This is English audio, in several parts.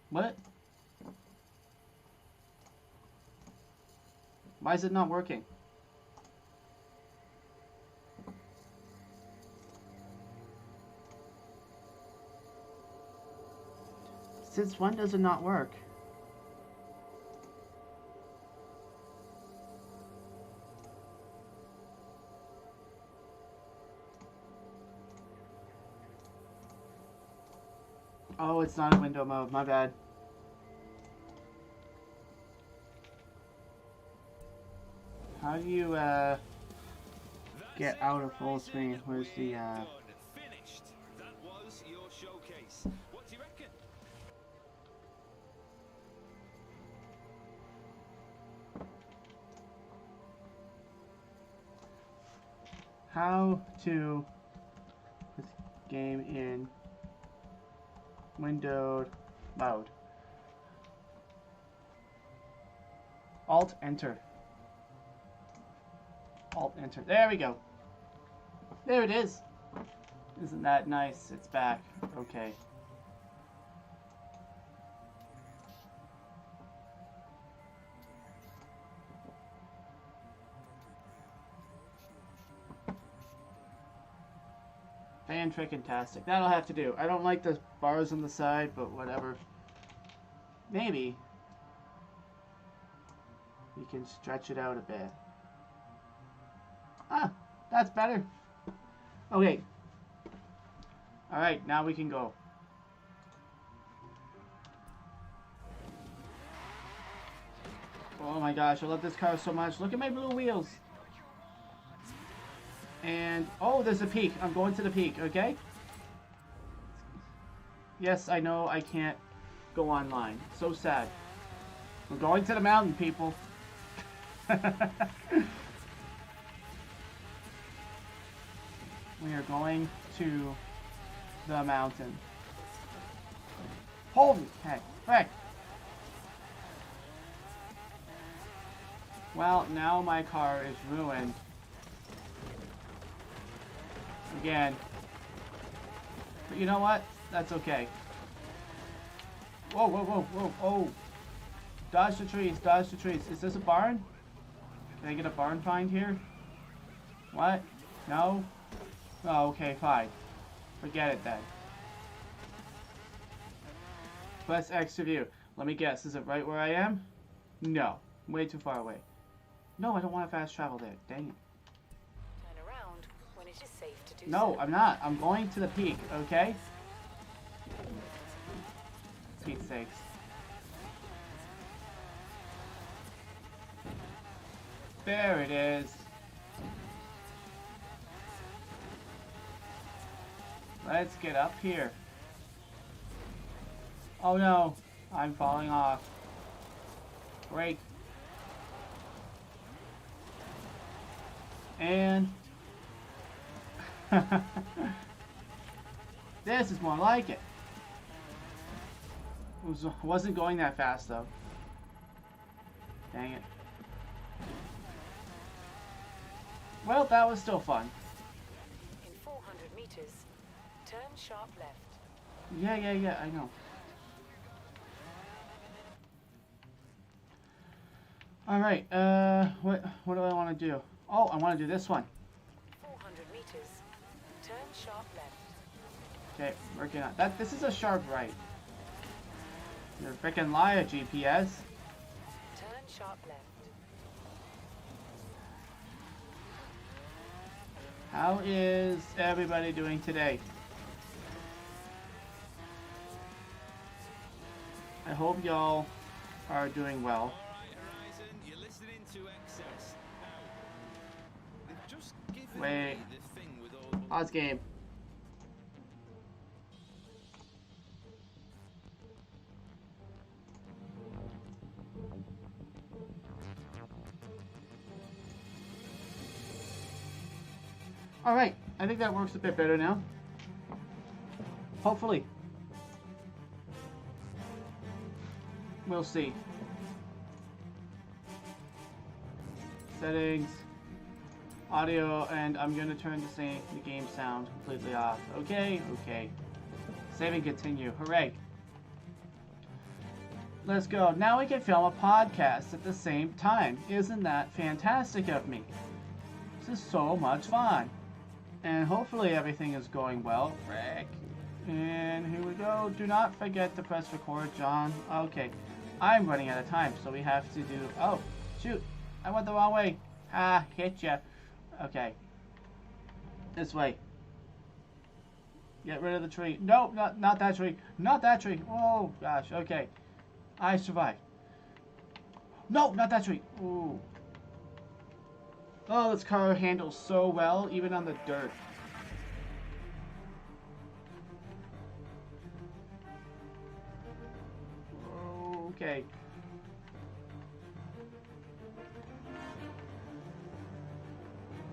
What? Why is it not working? Since when does it not work? Oh, it's not in window mode. My bad. How do you, get out of full screen? Where's the, Finished. That was your showcase. What do you reckon? how to put game in windowed mode? Alt enter. Alt enter. There we go. There it is. Isn't that nice? It's back. Okay. Fan-trick-tastic. That'll have to do. I don't like the bars on the side, but whatever. Maybe we can stretch it out a bit. Ah, that's better. Okay. Alright, now we can go. Oh my gosh, I love this car so much. Look at my blue wheels. And, oh, there's a peak. I'm going to the peak, okay? Yes, I know I can't go online. So sad. We're going to the mountain, people. We are going to the mountain. Holy heck. Heck. Well, now my car is ruined. Again. But you know what? That's okay. Whoa, whoa, whoa, whoa, oh. Dodge the trees, dodge the trees. Is this a barn? Can I get a barn find here? What? No? Oh, okay, fine. Forget it then. Press X to view. Let me guess, is it right where I am? No. Way too far away. No, I don't want to fast travel there. Dang it. Turn around when it is safe to do No, so. I'm not. I'm going to the peak, okay? Pete's sakes. There it is. Let's get up here. Oh no, I'm falling off. Brake. And this is more like it. Wasn't going that fast though. Dang it. Well, that was still fun. In 400 meters, turn sharp left. Yeah, I know. Alright, what do I want to do? Oh, I want to do this one. 400 meters, turn sharp left. Okay, working on that. This is a sharp right. You're a freaking liar, GPS. Turn sharp left. How is everybody doing today? I hope y'all are doing well. Alright, Horizon, you're listening to Excess. Now, they've just given Wait. me the thing with all... Pause game. Alright, I think that works a bit better now. Hopefully. We'll see. Settings. Audio, and I'm gonna turn the game sound completely off. Okay. Save and continue. Hooray. Let's go. Now we can film a podcast at the same time. Isn't that fantastic of me? This is so much fun. And hopefully everything is going well. Rick. And here we go. Do not forget to press record, John. Okay. I'm running out of time, so we have to do... Oh, shoot. I went the wrong way. Ah, hit ya. Okay. This way. Get rid of the tree. No, not that tree. Not that tree. Oh, gosh. Okay. I survived. No, not that tree. Ooh. Oh, this car handles so well, even on the dirt. Okay.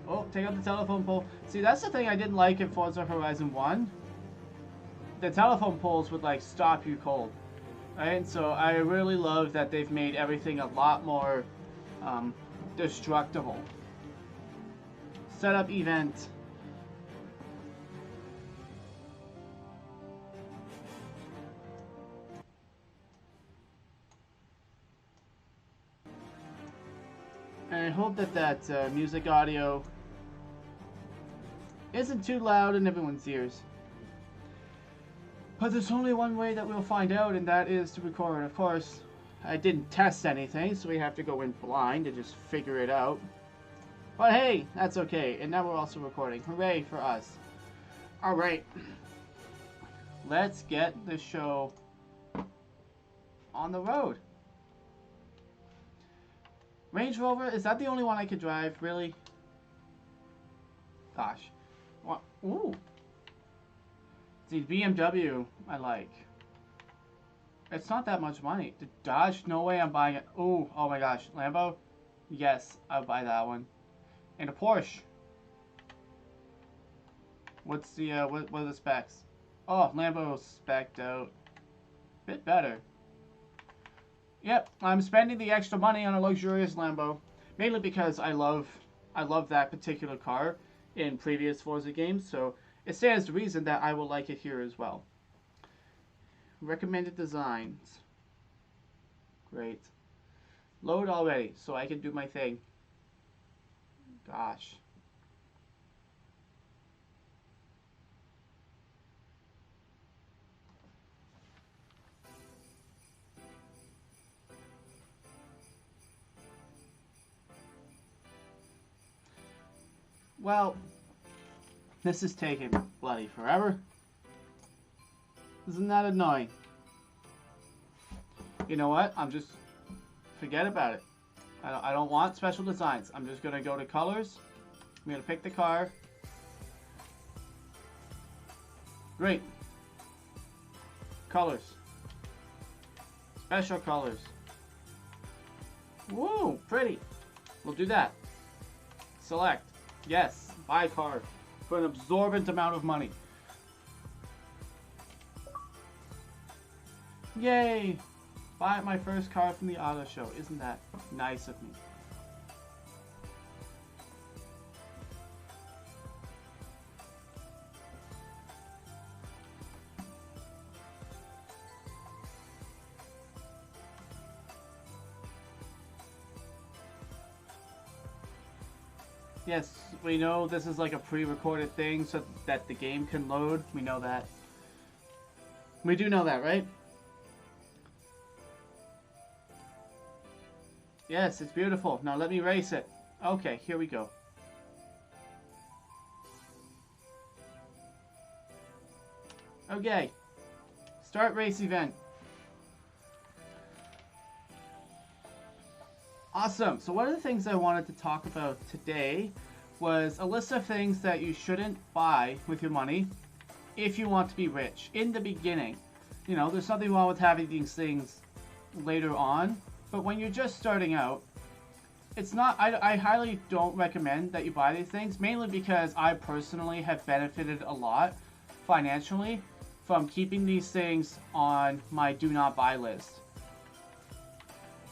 Oh, take out the telephone pole. See, that's the thing I didn't like in Forza Horizon 1. The telephone poles would, like, stop you cold. Right? So I really love that they've made everything a lot more destructible. Setup event. And I hope that music audio isn't too loud in everyone's ears. But there's only one way that we'll find out, and that is to record. Of course, I didn't test anything, so we have to go in blind and just figure it out. But hey, that's okay. And now we're also recording. Hooray for us. Alright. Let's get the show on the road. Range Rover, is that the only one I could drive? Really? Gosh. What? Ooh. See, BMW, I like. It's not that much money. The Dodge, no way I'm buying it. Ooh, oh my gosh. Lambo? Yes, I'll buy that one. And a Porsche. What's the, what are the specs? Oh, Lambo spec'd out. Bit better. Yep, I'm spending the extra money on a luxurious Lambo. Mainly because I love that particular car in previous Forza games, so it stands to reason that I will like it here as well. Recommended designs. Great. Load already, so I can do my thing. Gosh. Well, this is taking bloody forever. Isn't that annoying? You know what? Forget about it. I don't want special designs. I'm just gonna go to colors. I'm gonna pick the car. Great. Colors. Special colors. Woo, pretty. We'll do that. Select. Yes, buy car for an absorbent amount of money. Yay! Buy my first car from the auto show. Isn't that nice of me? Yes, we know this is like a pre-recorded thing so that the game can load. We know that. We do know that, right? Yes, it's beautiful. Now let me race it. Okay, here we go. Okay. Start race event. Awesome. So one of the things I wanted to talk about today was a list of things that you shouldn't buy with your money if you want to be rich in the beginning. You know, there's nothing wrong with having these things later on, but when you're just starting out, it's not, I highly don't recommend that you buy these things, mainly because I personally have benefited a lot financially from keeping these things on my do not buy list.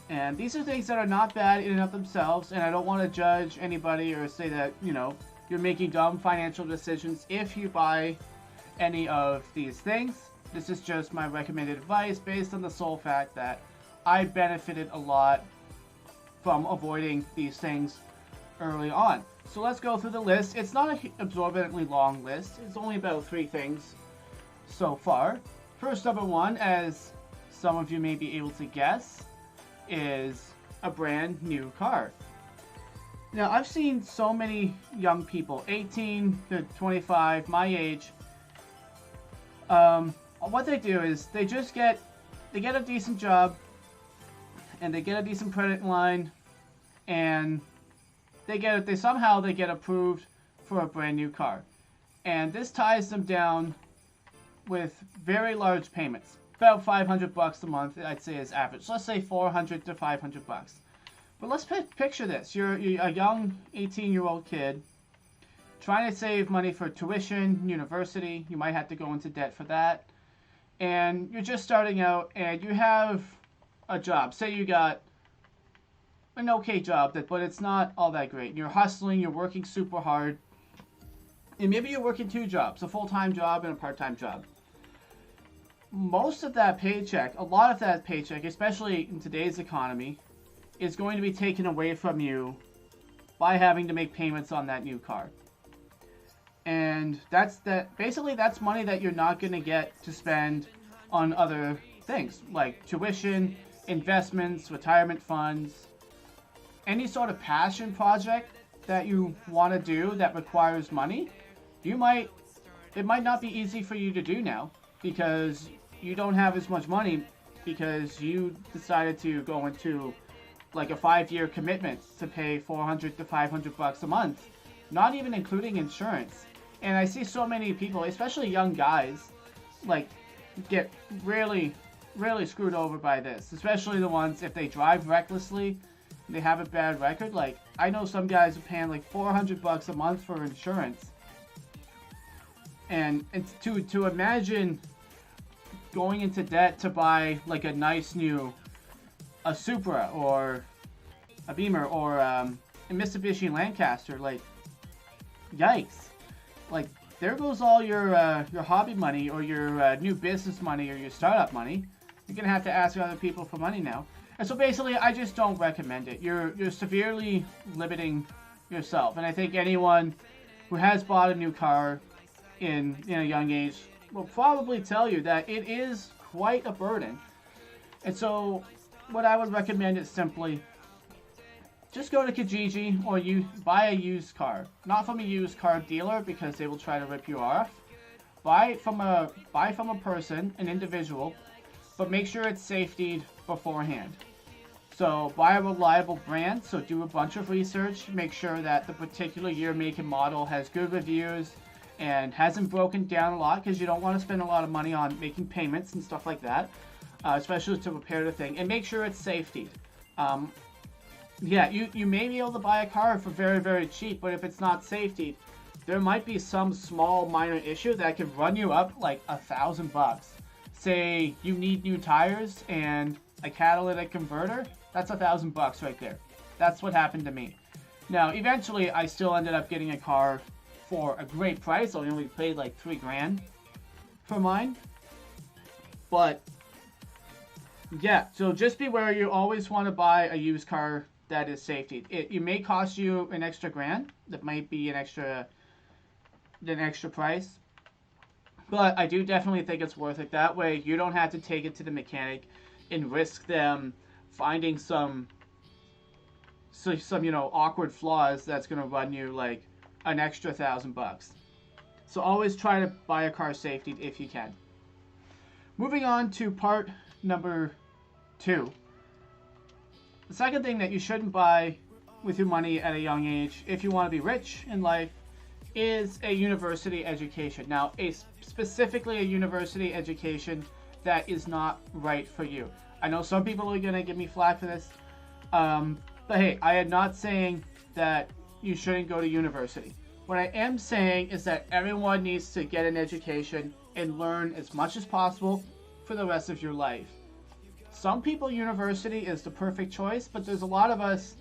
And these are things that are not bad in and of themselves, and I don't want to judge anybody or say that, you know, you're making dumb financial decisions if you buy any of these things. This is just my recommended advice based on the sole fact that I benefited a lot from avoiding these things early on. So let's go through the list. It's not an absorbently long list. It's only about 3 things so far. First, number 1, as some of you may be able to guess, is a brand new car. Now, I've seen so many young people, 18 to 25, my age, what they do is they get a decent job, and they get a decent credit line, and they somehow get approved for a brand new car. And this ties them down with very large payments. About $500 a month, I'd say, is average. Let's say $400 to $500. But let's picture this. You're a young 18-year-old kid trying to save money for tuition, university. You might have to go into debt for that. And you're just starting out, and you have a job. Say you got an okay job, but it's not all that great. You're hustling, you're working super hard. And maybe you're working 2 jobs, a full-time job and a part-time job. Most of that paycheck, a lot of that paycheck, especially in today's economy, is going to be taken away from you by having to make payments on that new car. And basically that's money that you're not going to get to spend on other things like tuition, investments, retirement funds, any sort of passion project that you want to do that requires money. It might not be easy for you to do now because you don't have as much money because you decided to go into like a 5-year commitment to pay $400 to $500 a month, not even including insurance. And I see so many people, especially young guys, like get really, really screwed over by this. Especially the ones, if they drive recklessly, they have a bad record. Like, I know some guys are paying like $400 a month for insurance. And to imagine going into debt to buy like a nice new a Supra or a Beamer or a Mitsubishi Lancaster, like, yikes. Like, there goes all your hobby money or your new business money or your startup money. You're gonna have to ask other people for money now. And so basically, I just don't recommend it. You're severely limiting yourself. And I think anyone who has bought a new car in a young age will probably tell you that it is quite a burden. And so what I would recommend is simply just go to Kijiji or you buy a used car. Not from a used car dealer because they will try to rip you off. Buy from a person, an individual, but make sure it's safetied beforehand. So buy a reliable brand, so do a bunch of research, make sure that the particular year, make, and model has good reviews and hasn't broken down a lot because you don't want to spend a lot of money on making payments and stuff like that, especially to repair the thing, and make sure it's safetied. Yeah, you may be able to buy a car for very, very cheap, but if it's not safetied, there might be some small minor issue that could run you up like $1,000. Say you need new tires and a catalytic converter, that's $1,000 right there. That's what happened to me. Now, eventually, I still ended up getting a car for a great price. I only paid like $3,000 for mine. But yeah, so just beware. You always want to buy a used car that is safety. It may cost you an extra $1,000. That might be an extra price. But I do definitely think it's worth it. That way, you don't have to take it to the mechanic and risk them finding some awkward flaws that's gonna run you like an extra $1,000. So always try to buy a car safety if you can. Moving on to part number 2. The second thing that you shouldn't buy with your money at a young age, if you want to be rich in life, is a university education. Now, specifically a university education that is not right for you. I know some people are going to give me flack for this, but hey, I am not saying that you shouldn't go to university. What I am saying is that everyone needs to get an education and learn as much as possible for the rest of your life. Some people, university is the perfect choice, but there's a lot of us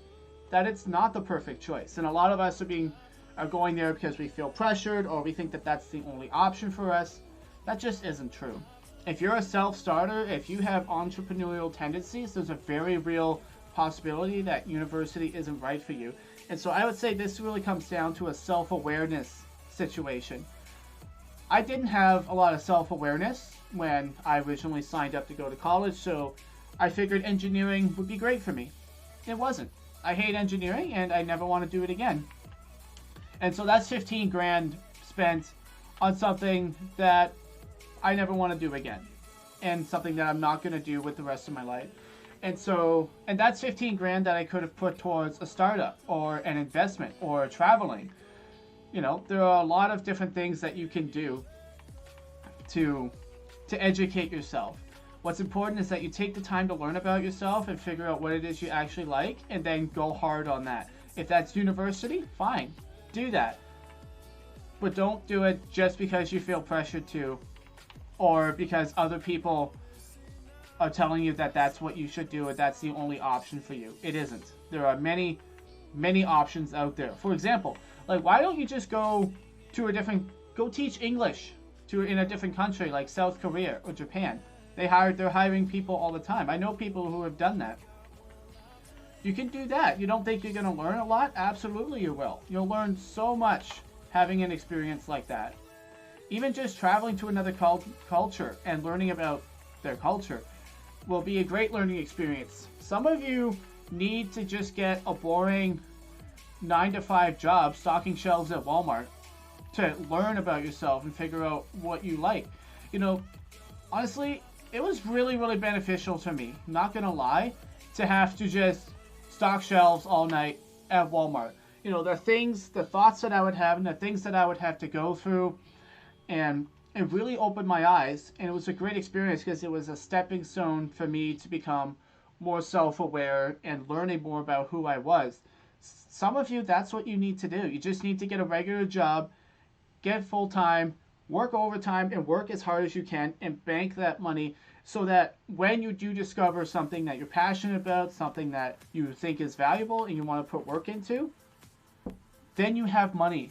that it's not the perfect choice. And a lot of us are going there because we feel pressured or we think that that's the only option for us. That just isn't true. If you're a self-starter, if you have entrepreneurial tendencies, there's a very real possibility that university isn't right for you. And so I would say this really comes down to a self-awareness situation. I didn't have a lot of self-awareness when I originally signed up to go to college, so I figured engineering would be great for me. It wasn't. I hate engineering and I never want to do it again. And so that's 15 grand spent on something that I never want to do again, and something that I'm not going to do with the rest of my life. And that's 15 grand that I could have put towards a startup or an investment or traveling. You know, there are a lot of different things that you can do to educate yourself. What's important is that you take the time to learn about yourself and figure out what it is you actually like, and then go hard on that. If that's university, fine, do that. But don't do it just because you feel pressured to, or because other people are telling you that that's what you should do, or that's the only option for you. It isn't. There are many, many options out there. For example, like, why don't you just go teach English in a different country like South Korea or Japan? They're hiring people all the time. I know people who have done that. You can do that. You don't think you're going to learn a lot? Absolutely you will. You'll learn so much having an experience like that. Even just traveling to another culture and learning about their culture will be a great learning experience. Some of you need to just get a boring 9-to-5 job stocking shelves at Walmart to learn about yourself and figure out what you like. You know, honestly, it was really, really beneficial to me, not gonna lie, to have to just stock shelves all night at Walmart. You know, the thoughts that I would have and the things that I would have to go through, and it really opened my eyes, and it was a great experience because it was a stepping stone for me to become more self-aware and learning more about who I was. Some of you, that's what you need to do. You just need to get a regular job, get full-time, work overtime, and work as hard as you can, and bank that money so that when you do discover something that you're passionate about, something that you think is valuable and you want to put work into, then you have money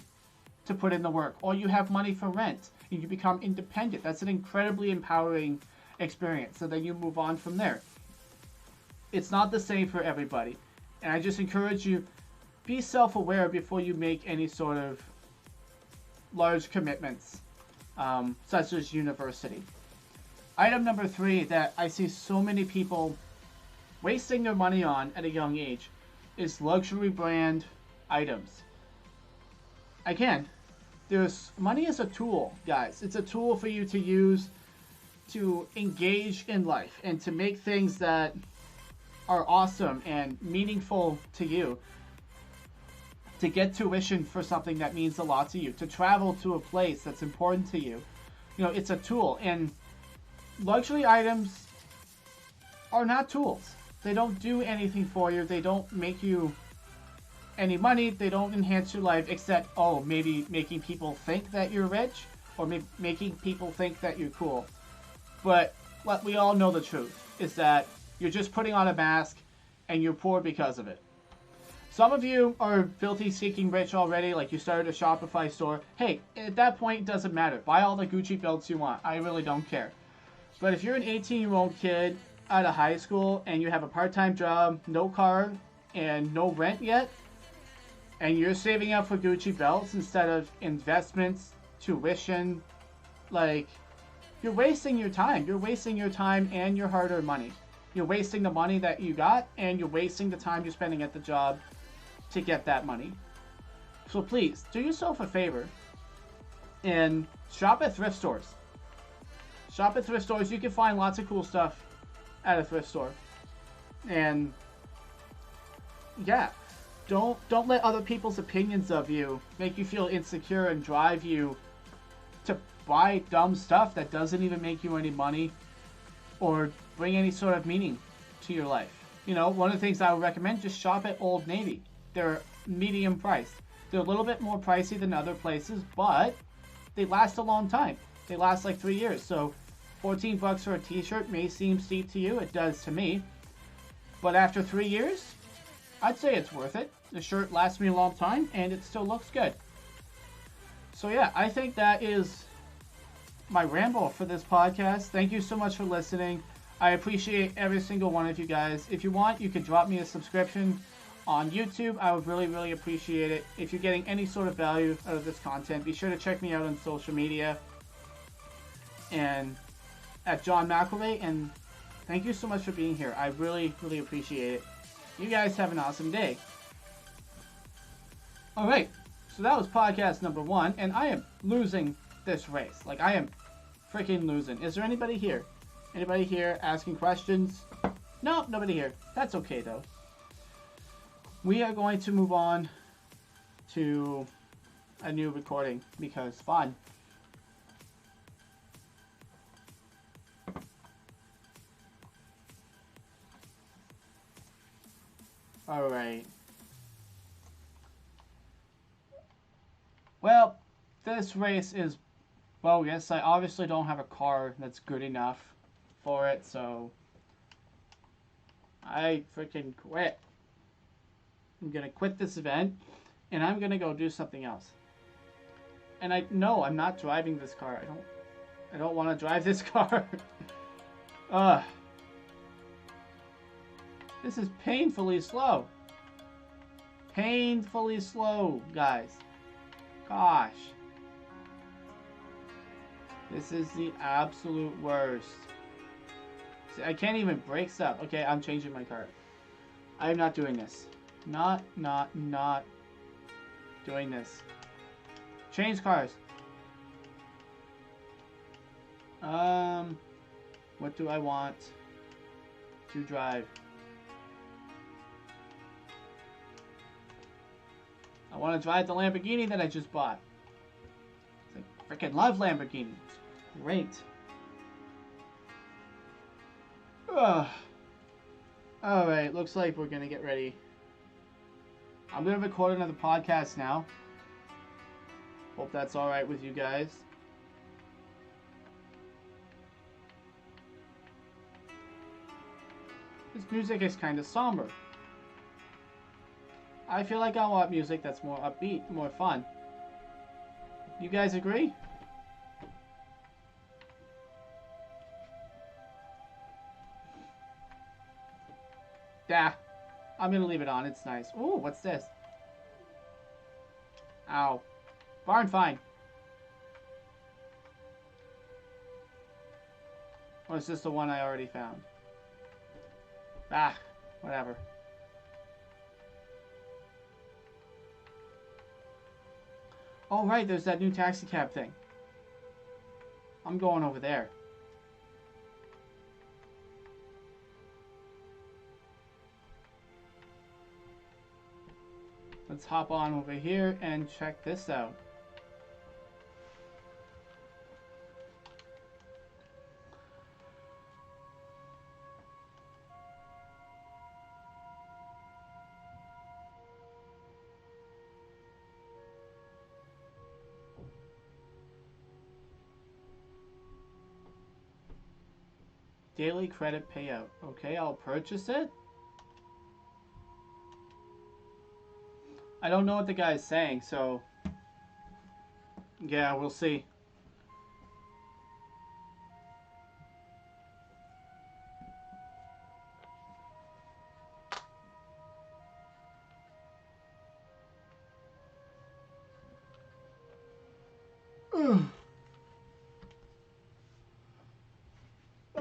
to put in the work, or you have money for rent, and you become independent. That's an incredibly empowering experience. So then you move on from there. It's not the same for everybody. And I just encourage you, be self-aware before you make any sort of large commitments, such as university. Item number 3 that I see so many people wasting their money on at a young age is luxury brand items. Again, money is a tool, guys. It's a tool for you to use to engage in life and to make things that are awesome and meaningful to you. To get tuition for something that means a lot to you. To travel to a place that's important to you. You know, it's a tool. And luxury items are not tools. They don't do anything for you. They don't make you any money. They don't enhance your life, except, maybe making people think that you're rich, or making people think that you're cool. But what we all know, the truth is that you're just putting on a mask and you're poor because of it. Some of you are filthy seeking rich already, like you started a Shopify store. Hey, at that point, it doesn't matter. Buy all the Gucci belts you want. I really don't care. But if you're an 18-year-old kid out of high school and you have a part-time job, no car, and no rent yet, and you're saving up for Gucci belts instead of investments, tuition, like, you're wasting your time. You're wasting your time and your hard-earned money. You're wasting the money that you got, and you're wasting the time you're spending at the job to get that money. So please, do yourself a favor and shop at thrift stores. Shop at thrift stores. You can find lots of cool stuff at a thrift store. And yeah, don't let other people's opinions of you make you feel insecure and drive you to buy dumb stuff that doesn't even make you any money or bring any sort of meaning to your life. You know, one of the things I would recommend, just shop at Old Navy. They're medium priced. They're a little bit more pricey than other places, but they last a long time. They last like 3 years. So $14 for a t-shirt may seem steep to you. It does to me. But after 3 years, I'd say it's worth it. The shirt lasts me a long time and it still looks good. So yeah, I think that is my ramble for this podcast. Thank you so much for listening. I appreciate every single one of you guys. If you want, you could drop me a subscription on YouTube. I would really, really appreciate it. If you're getting any sort of value out of this content, be sure to check me out on social media and at John McElvey. And thank you so much for being here. I really, really appreciate it. You guys have an awesome day. All right, so that was podcast number 1, and I am losing this race. Like, I am freaking losing. Is there anybody here? Anybody here asking questions? No, nobody here. That's okay, though. We are going to move on to a new recording because fun. All right. Well, this race is bogus. I obviously don't have a car that's good enough for it, so I freaking quit. I'm gonna quit this event, and I'm gonna go do something else. And I'm not driving this car. I don't want to drive this car. This is painfully slow. Painfully slow, guys. Gosh. This is the absolute worst. See, I can't even brake stop. Okay, I'm changing my car. I'm not doing this. Not doing this. Change cars. What do I want to drive? I want to drive the Lamborghini that I just bought. I freaking love Lamborghinis. Great. Alright, looks like we're going to get ready. I'm going to record another podcast now. Hope that's alright with you guys. This music is kind of somber. I feel like I want music that's more upbeat, more fun. You guys agree? Yeah, I'm gonna leave it on. It's nice. Ooh, what's this? Ow. Barn find. Or is this the one I already found? Ah, whatever. Oh, right, there's that new taxi cab thing. I'm going over there. Let's hop on over here and check this out. Daily credit payout. Okay, I'll purchase it. I don't know what the guy's saying, so yeah, we'll see.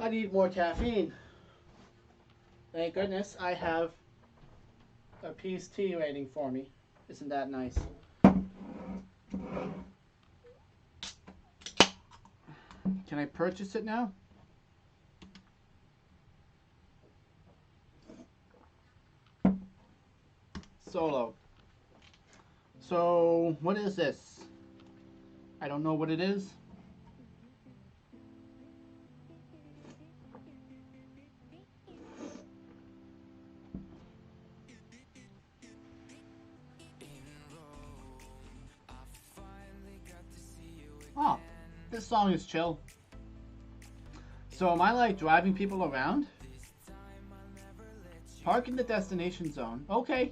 I need more caffeine. Thank goodness I have a Peace Tea waiting for me. Isn't that nice? Can I purchase it now? Solo. So, what is this? I don't know what it is. Oh, this song is chill. So am I like driving people around? Park in the destination zone. Okay.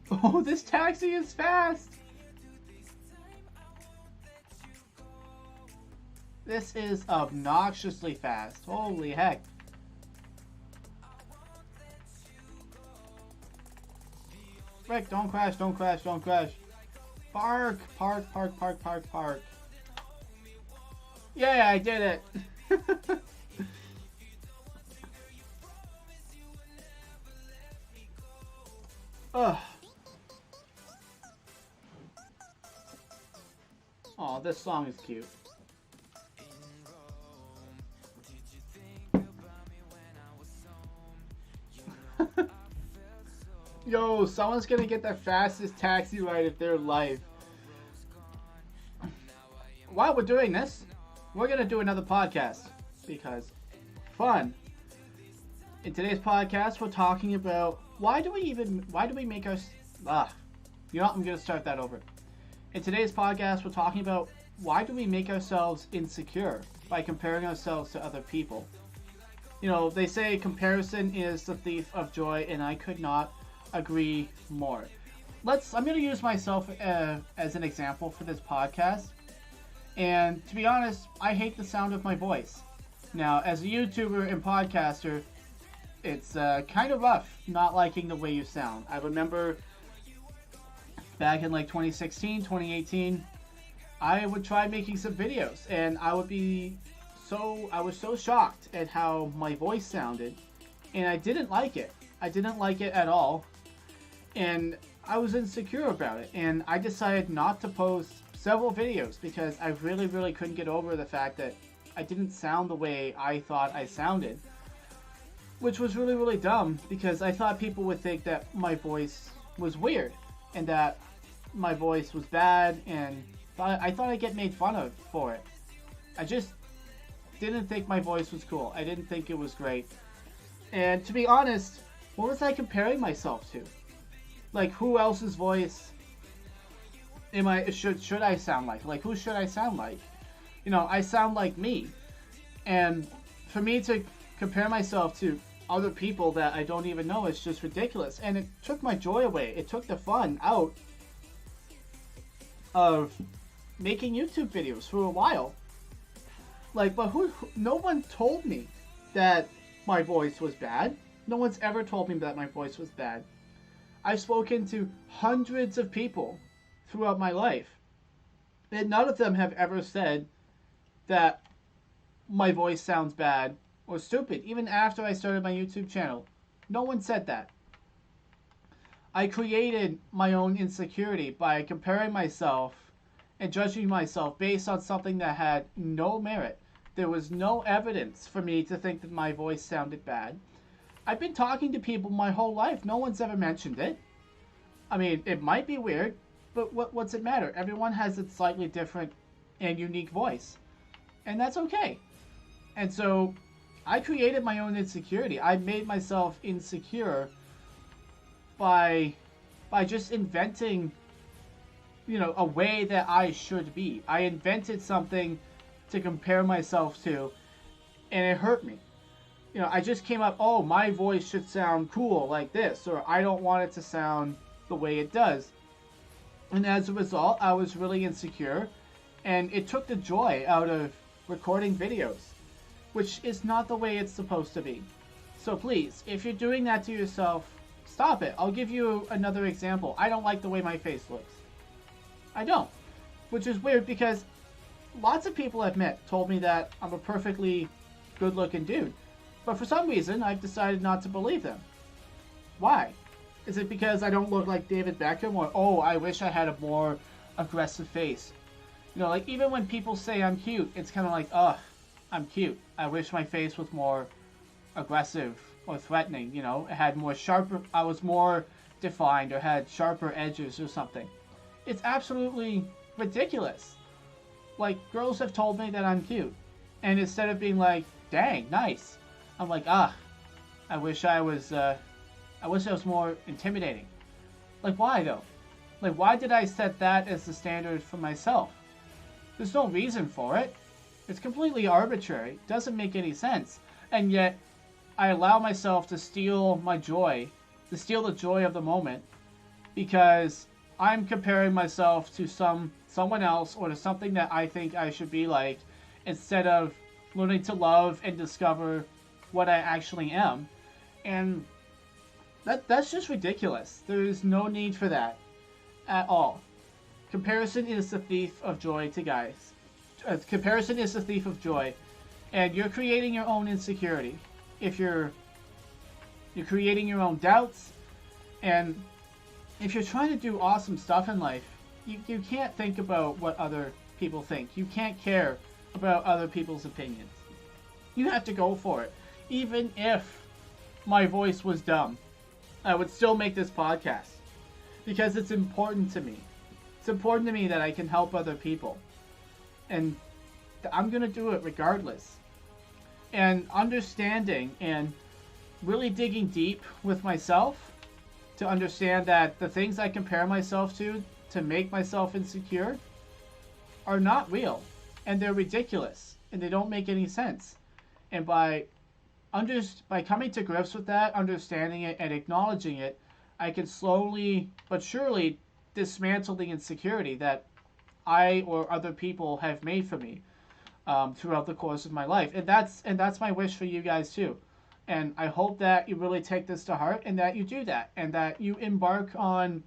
Oh, this taxi is fast. This is obnoxiously fast. Holy heck. Rick, don't crash, don't crash, don't crash. Park, park, park, park, park, park. Yeah, I did it. Ugh. Oh, this song is cute. Yo, someone's gonna get the fastest taxi ride of their life. While we're doing this, we're gonna do another podcast because fun. In today's podcast, we're talking about why do we make our you know, I'm gonna start that over. In today's podcast, we're talking about why do we make ourselves insecure by comparing ourselves to other people. You know, they say comparison is the thief of joy, and I could not agree more. I'm going to use myself as an example for this podcast. And to be honest, I hate the sound of my voice. Now, as a YouTuber and podcaster, it's kind of rough not liking the way you sound. I remember back in like 2016, 2018, I would try making some videos, and I was so shocked at how my voice sounded, and I didn't like it. I didn't like it at all. And I was insecure about it, and I decided not to post several videos because I really, really couldn't get over the fact that I didn't sound the way I thought I sounded, which was really, really dumb because I thought people would think that my voice was weird and that my voice was bad, and I thought I'd get made fun of for it. I just didn't think my voice was cool. I didn't think it was great. And to be honest, what was I comparing myself to? Like, who else's voice should I sound like? Like, who should I sound like? You know, I sound like me. And for me to compare myself to other people that I don't even know is just ridiculous. And it took my joy away. It took the fun out of making YouTube videos for a while. Like, but no one told me that my voice was bad. No one's ever told me that my voice was bad. I've spoken to hundreds of people throughout my life, and none of them have ever said that my voice sounds bad or stupid. Even after I started my YouTube channel, no one said that. I created my own insecurity by comparing myself and judging myself based on something that had no merit. There was no evidence for me to think that my voice sounded bad. I've been talking to people my whole life. No one's ever mentioned it. I mean, it might be weird, but what's it matter? Everyone has a slightly different and unique voice. And that's okay. And so I created my own insecurity. I made myself insecure by just inventing, you know, a way that I should be. I invented something to compare myself to, and it hurt me. You know, I just came up, oh, my voice should sound cool like this, or I don't want it to sound the way it does. And as a result, I was really insecure, and it took the joy out of recording videos, which is not the way it's supposed to be. So please, if you're doing that to yourself, stop it. I'll give you another example. I don't like the way my face looks. I don't. Which is weird because lots of people I've met told me that I'm a perfectly good-looking dude. But for some reason, I've decided not to believe them. Why? Is it because I don't look like David Beckham? Or, oh, I wish I had a more aggressive face? You know, like, even when people say I'm cute, it's kind of like, ugh, I'm cute. I wish my face was more aggressive or threatening, you know? It had more sharper, I was more defined or had sharper edges or something. It's absolutely ridiculous. Like, girls have told me that I'm cute. And instead of being like, dang, nice, I'm like, I wish I was more intimidating. Like, why though? Like, why did I set that as the standard for myself? There's no reason for it. It's completely arbitrary. It doesn't make any sense. And yet, I allow myself to steal my joy, to steal the joy of the moment, because I'm comparing myself to someone else or to something that I think I should be like, instead of learning to love and discover what I actually am. And that's just ridiculous. There is no need for that at all. Comparison is the thief of joy to guys. Comparison is the thief of joy, and you're creating your own insecurity. If you're creating your own doubts, and if you're trying to do awesome stuff in life, you can't think about what other people think. You can't care about other people's opinions. You have to go for it. Even if my voice was dumb, I would still make this podcast because it's important to me. It's important to me that I can help other people. And I'm going to do it regardless. And understanding and really digging deep with myself to understand that the things I compare myself to make myself insecure are not real. And they're ridiculous. And they don't make any sense. And by coming to grips with that, understanding it, and acknowledging it, I can slowly but surely dismantle the insecurity that I or other people have made for me throughout the course of my life. And that's my wish for you guys too. And I hope that you really take this to heart and that you do that. And that you embark on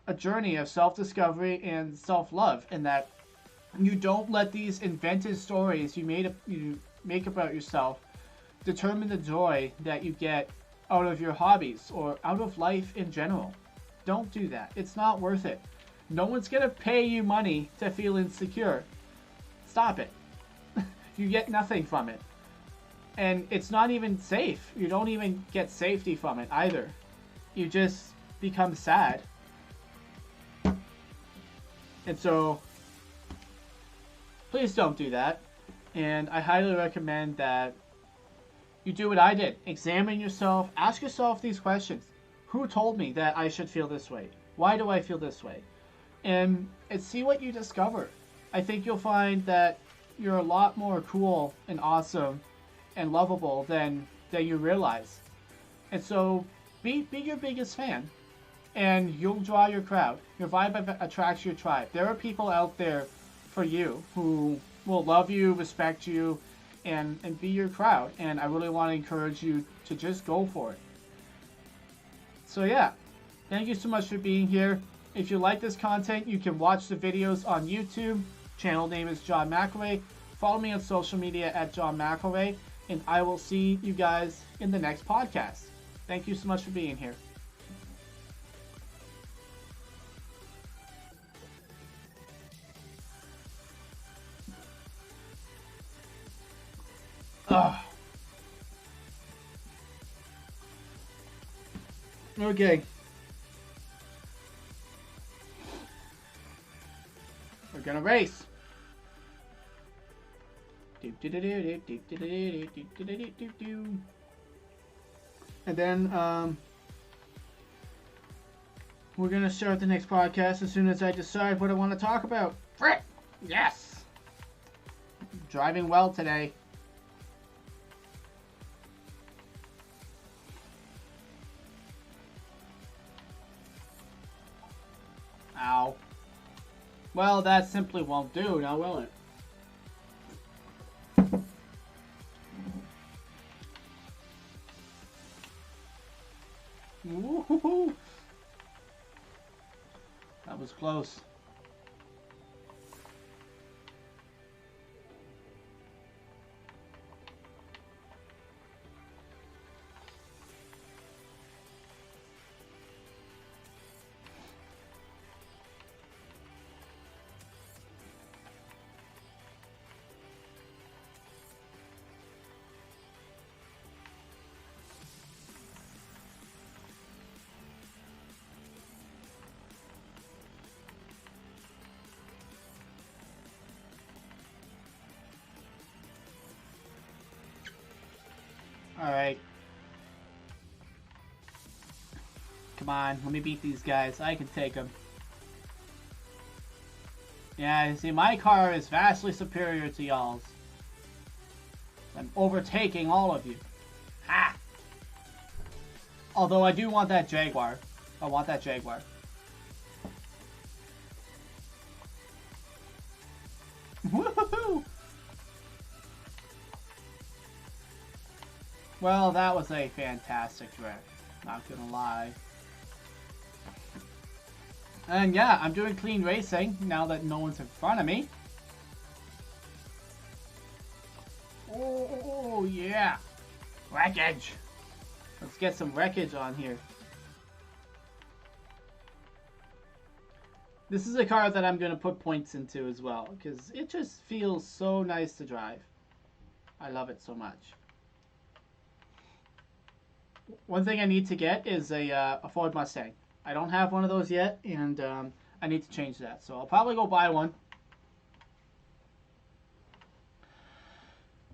a journey of self-discovery and self-love. And that you don't let these invented stories you make about yourself determine the joy that you get out of your hobbies or out of life in general. Don't do that. It's not worth it. No one's going to pay you money to feel insecure. Stop it. You get nothing from it. And it's not even safe. You don't even get safety from it either. You just become sad. And so, please don't do that. And I highly recommend that you do what I did. Examine yourself. Ask yourself these questions. Who told me that I should feel this way? Why do I feel this way? And see what you discover. I think you'll find that you're a lot more cool and awesome and lovable than you realize. And so be your biggest fan. And you'll draw your crowd. Your vibe attracts your tribe. There are people out there for you who will love you, respect you, and be your crowd. And I really want to encourage you to just go for it. So yeah, thank you so much for being here. If you like this content, you can watch the videos on YouTube. Channel name is John McElroy. Follow me on social media at John McElroy. And I will see you guys in the next podcast. Thank you so much for being here. Ugh. Okay. We're gonna race. And then we're gonna start the next podcast as soon as I decide what I want to talk about. Frick! Yes! Driving well today. Ow. Well, that simply won't do, now will it? Woo-hoo-hoo. That was close. Alright. Come on, let me beat these guys. I can take them. Yeah, you see, my car is vastly superior to y'all's. I'm overtaking all of you. Ha! Although I do want that Jaguar. I want that Jaguar. Woohoo! Well, that was a fantastic drift. Not gonna lie. And yeah, I'm doing clean racing now that no one's in front of me. Oh, yeah. Wreckage. Let's get some wreckage on here. This is a car that I'm going to put points into as well, because it just feels so nice to drive. I love it so much. One thing I need to get is a Ford Mustang. I don't have one of those yet, and I need to change that. So I'll probably go buy one.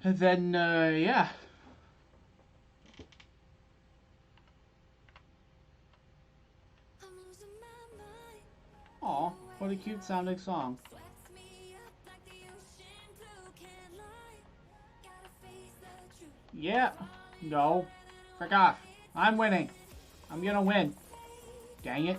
And then, yeah. Aw, what a cute sounding song. Yeah. No. Frick off. I'm winning. I'm gonna win. Dang it.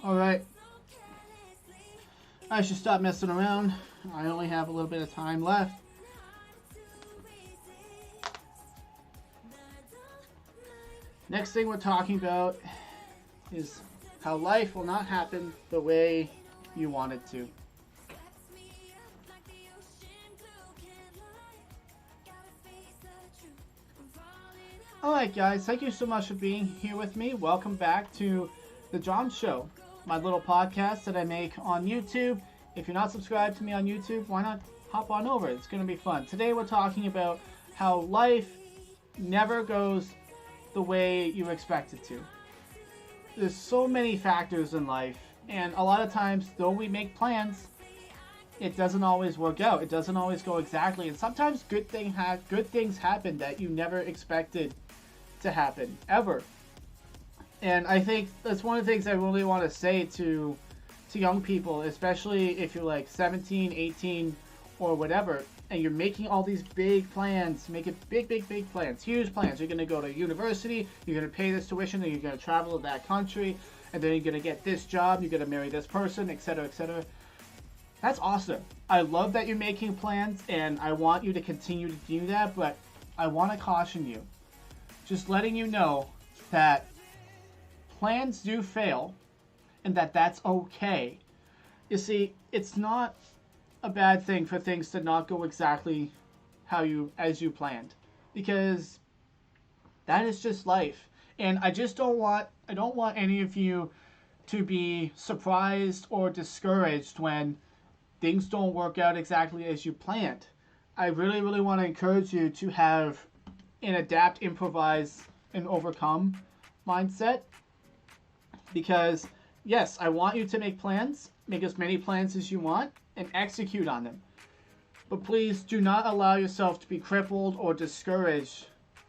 Alright. I should stop messing around. I only have a little bit of time left. Next thing we're talking about is how life will not happen the way you want it to. Alright guys, thank you so much for being here with me. Welcome back to The John Show, my little podcast that I make on YouTube. If you're not subscribed to me on YouTube, why not hop on over? It's going to be fun. Today we're talking about how life never goes the way you expect it to. There's so many factors in life, and a lot of times, though we make plans, it doesn't always work out. It doesn't always go exactly, and sometimes good things happen that you never expected to happen, ever. And I think that's one of the things I really want to say to young people, especially if you're like 17, 18, or whatever, and you're making all these big plans, making big plans, huge plans. You're going to go to university, you're going to pay this tuition, and you're going to travel to that country, and then you're going to get this job, you're going to marry this person, etc., etc. That's awesome. I love that you're making plans, and I want you to continue to do that, but I want to caution you. Just letting you know that plans do fail, and that's okay. You see, it's not a bad thing for things to not go exactly as you planned, because that is just life. And I don't want any of you to be surprised or discouraged when things don't work out exactly as you planned. I really want to encourage you to have an adapt, improvise, and overcome mindset, because yes, I want you to make plans, make as many plans as you want, and execute on them. But please do not allow yourself to be crippled or discouraged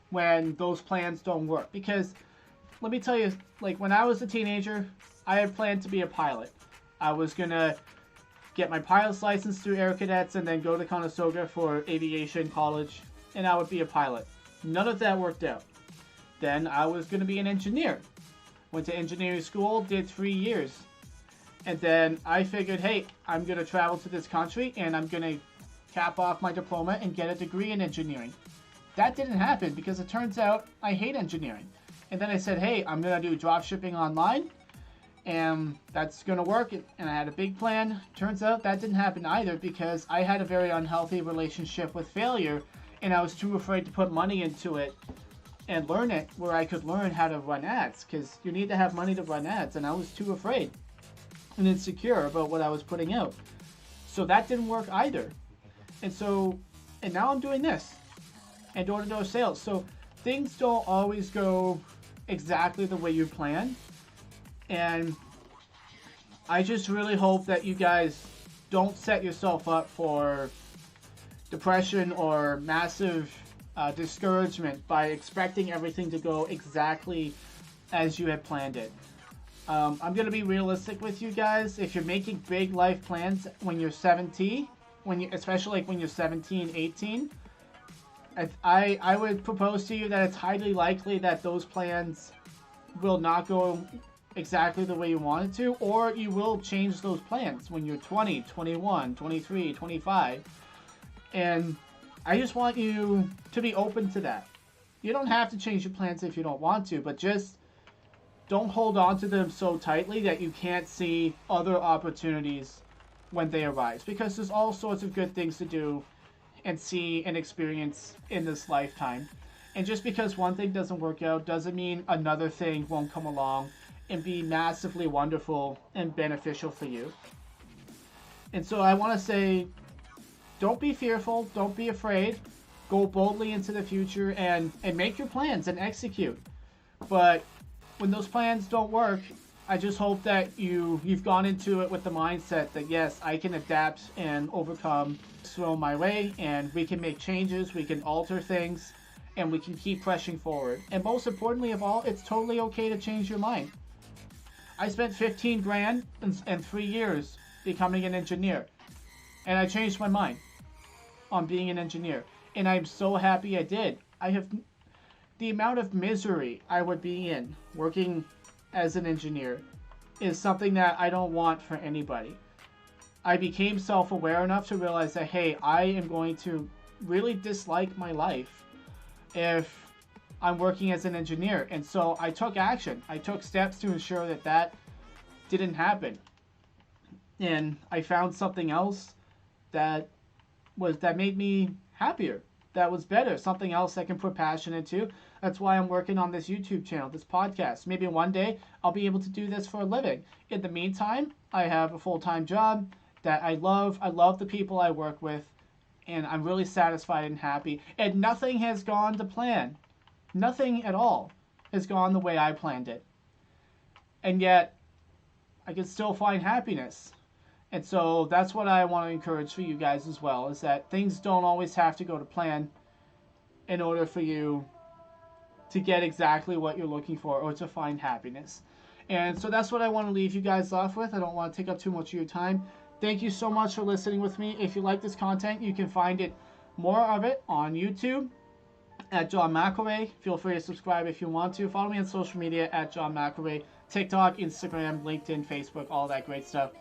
when those plans don't work. Because let me tell you, like when I was a teenager, I had planned to be a pilot. I was gonna get my pilot's license through Air Cadets and then go to Conestoga for aviation college, and I would be a pilot. None of that worked out. Then I was going to be an engineer. Went to engineering school, did 3 years. And then I figured, hey, I'm going to travel to this country and I'm going to cap off my diploma and get a degree in engineering. That didn't happen because it turns out I hate engineering. And then I said, hey, I'm going to do drop shipping online. and that's gonna work. And I had a big plan. Turns out that didn't happen either, because I had a very unhealthy relationship with failure, and I was too afraid to put money into it and learn it where I could learn how to run ads, because you need to have money to run ads, and I was too afraid and insecure about what I was putting out. So that didn't work either. And now I'm doing this and door-to-door sales. So things don't always go exactly the way you plan. And I just really hope that you guys don't set yourself up for depression or massive discouragement by expecting everything to go exactly as you had planned it. I'm going to be realistic with you guys. If you're making big life plans when you're 17, especially like when you're 17, 18, I would propose to you that it's highly likely that those plans will not go exactly the way you want it to, or you will change those plans when you're 20, 21, 23, 25. And I just want you to be open to that. You don't have to change your plans if you don't want to, but just don't hold on to them so tightly that you can't see other opportunities when they arise, because there's all sorts of good things to do and see and experience in this lifetime. And just because one thing doesn't work out doesn't mean another thing won't come along and be massively wonderful and beneficial for you. And so I want to say, don't be fearful, don't be afraid, go boldly into the future and make your plans and execute. But when those plans don't work, I just hope that you've gone into it with the mindset that yes, I can adapt and overcome, throw my way, and we can make changes, we can alter things, and we can keep pushing forward. And most importantly of all, it's totally okay to change your mind. I spent 15 grand and 3 years becoming an engineer, and I changed my mind on being an engineer, and I'm so happy I did. The amount of misery I would be in working as an engineer is something that I don't want for anybody. I became self-aware enough to realize that, hey, I am going to really dislike my life if I'm working as an engineer. And so I took action. I took steps to ensure that that didn't happen. And I found something else that made me happier, that was better, something else I can put passion into. That's why I'm working on this YouTube channel, this podcast. Maybe one day I'll be able to do this for a living. In the meantime, I have a full-time job that I love. I love the people I work with, and I'm really satisfied and happy. And nothing has gone to plan. Nothing at all has gone the way I planned it. And yet, I can still find happiness. And so that's what I want to encourage for you guys as well, is that things don't always have to go to plan in order for you to get exactly what you're looking for or to find happiness. And so that's what I want to leave you guys off with. I don't want to take up too much of your time. Thank you so much for listening with me. If you like this content, you can find more of it on YouTube at John McElrea. Feel free to subscribe if you want to. Follow me on social media at John McElrea, TikTok, Instagram, LinkedIn, Facebook, all that great stuff.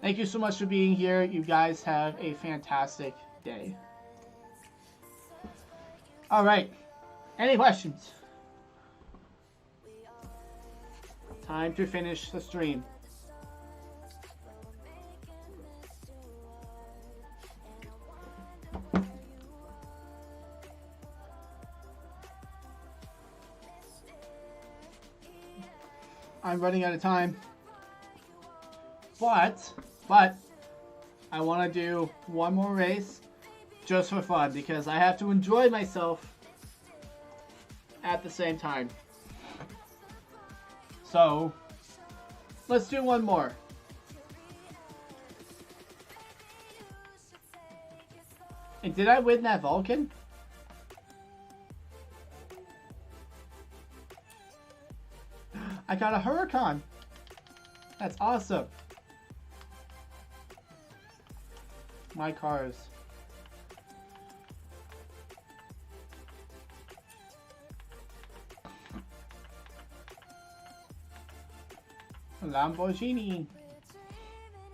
Thank you so much for being here. You guys have a fantastic day. All right. Any questions? Time to finish the stream. I'm running out of time. But I want to do one more race just for fun, because I have to enjoy myself at the same time. So let's do one more. And did I win that Vulcan? I got a Huracan. That's awesome. My cars. A Lamborghini.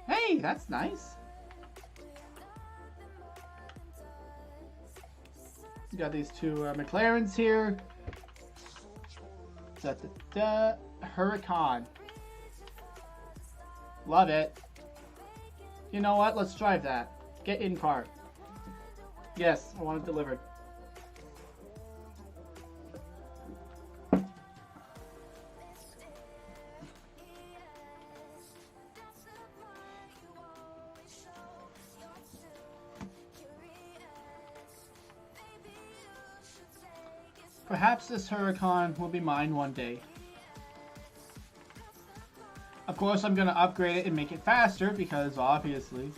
Hey, that's nice. You got these two McLarens here. Huracan. Love it. You know what? Let's drive that. Get in car. Yes, I want it delivered. Perhaps this Huracan will be mine one day. Of course, I'm going to upgrade it and make it faster because obviously.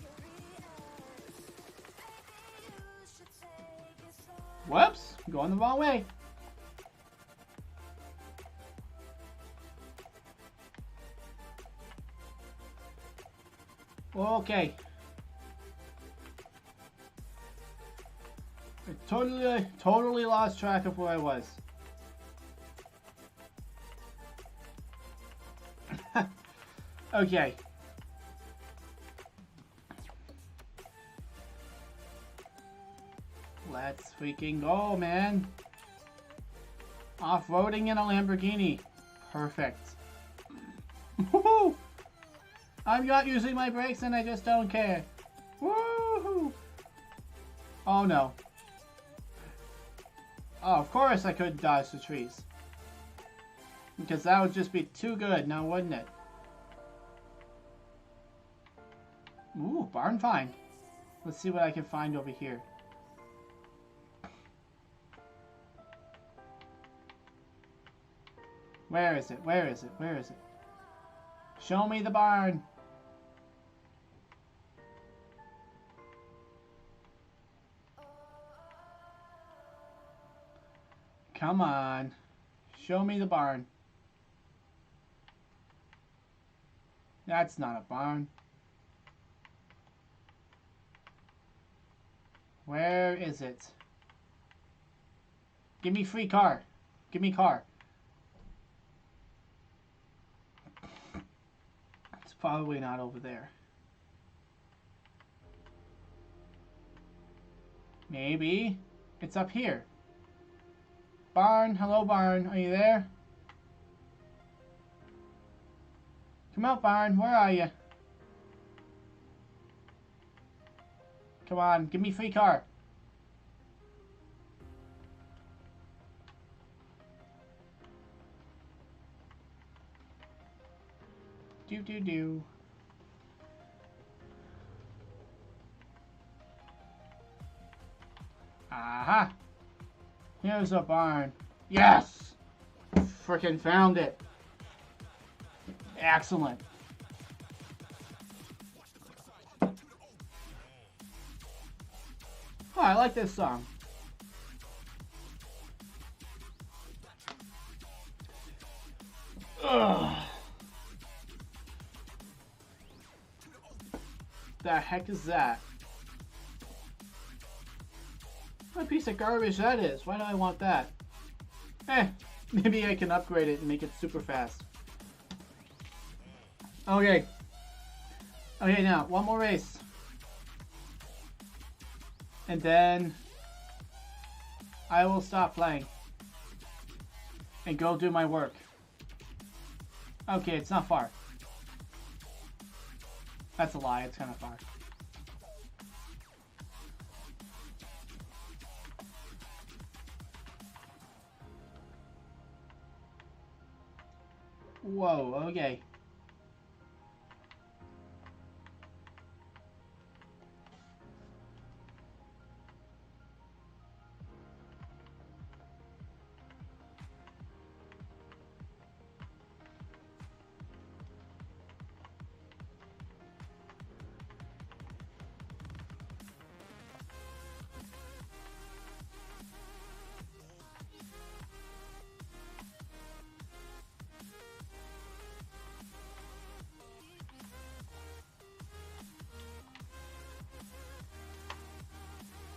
Whoops, I'm going the wrong way. Okay. I totally lost track of where I was. Okay. Let's freaking go, man. Off-roading in a Lamborghini. Perfect. Woohoo! I'm not using my brakes and I just don't care. Woohoo! Oh no. Oh, of course I couldn't dodge the trees. Because that would just be too good now, wouldn't it? Ooh, barn find. Let's see what I can find over here. Where is it? Where is it? Where is it? Show me the barn. Come on. Show me the barn. That's not a barn. Where is it? Give me free car. Give me car. It's probably not over there. Maybe it's up here. Barn, hello barn, are you there? Come out, barn, where are you? Come on, give me free car. Do. Aha! Here's a barn. Yes! Frickin' found it. Excellent. Oh, I like this song. Ugh. The heck is that? What a piece of garbage that is. Why do I want that? Maybe I can upgrade it and make it super fast. Okay. Okay, now, one more race. And then I will stop playing and go do my work. Okay, it's not far. That's a lie, it's kind of far. Whoa, okay.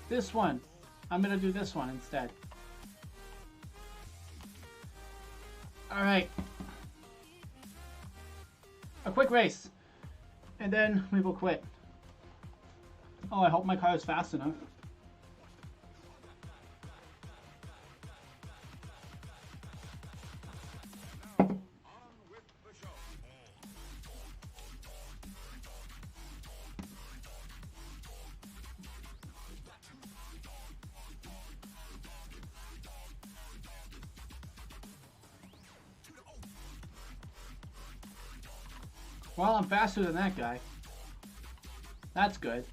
This one. I'm gonna do this one instead. Alright. A quick race. And then we will quit. Oh, I hope my car is fast enough. Well, I'm faster than that guy. That's good.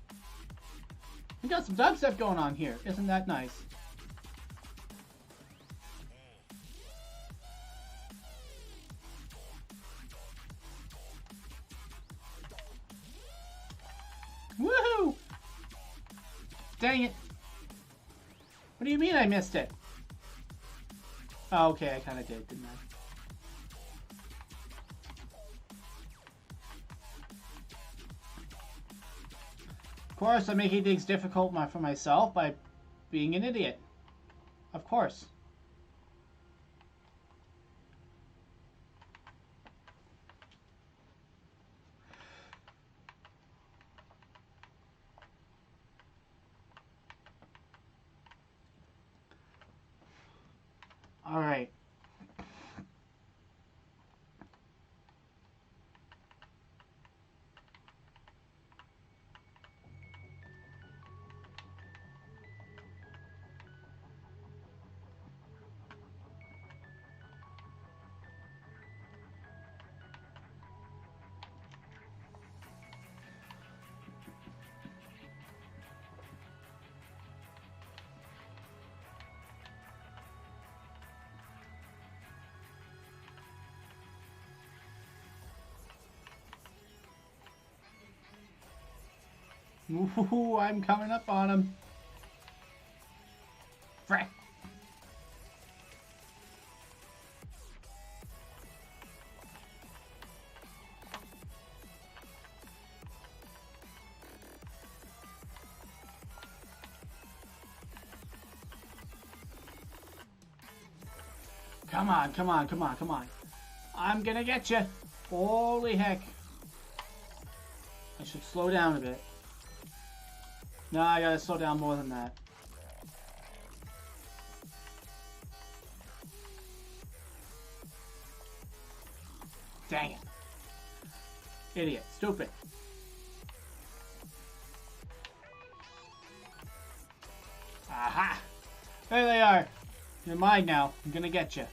We got some dubstep going on here. Isn't that nice? Woohoo! Dang it. What do you mean I missed it? Oh, okay, I kind of did, didn't I? Of course, I'm making things difficult for myself by being an idiot. Of course. All right. Ooh, I'm coming up on him. Frick. Come on, come on, come on, come on. I'm gonna get you. Holy heck. I should slow down a bit. No, I gotta slow down more than that. Dang it. Idiot. Stupid. Aha! There they are. You're mine now. I'm gonna get you.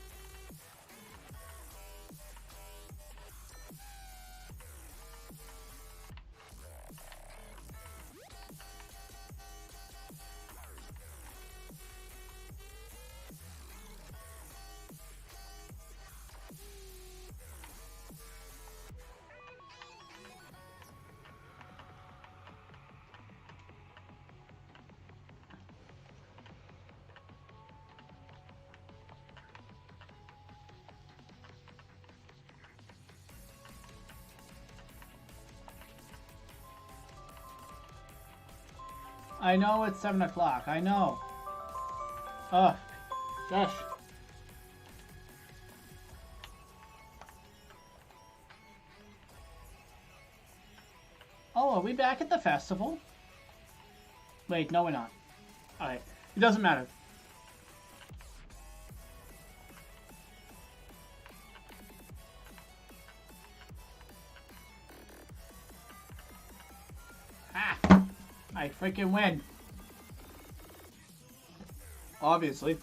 I know it's 7 o'clock. I know. Ugh. Gosh. Oh, are we back at the festival? Wait, no we're not. Alright. It doesn't matter. I freaking win. Obviously.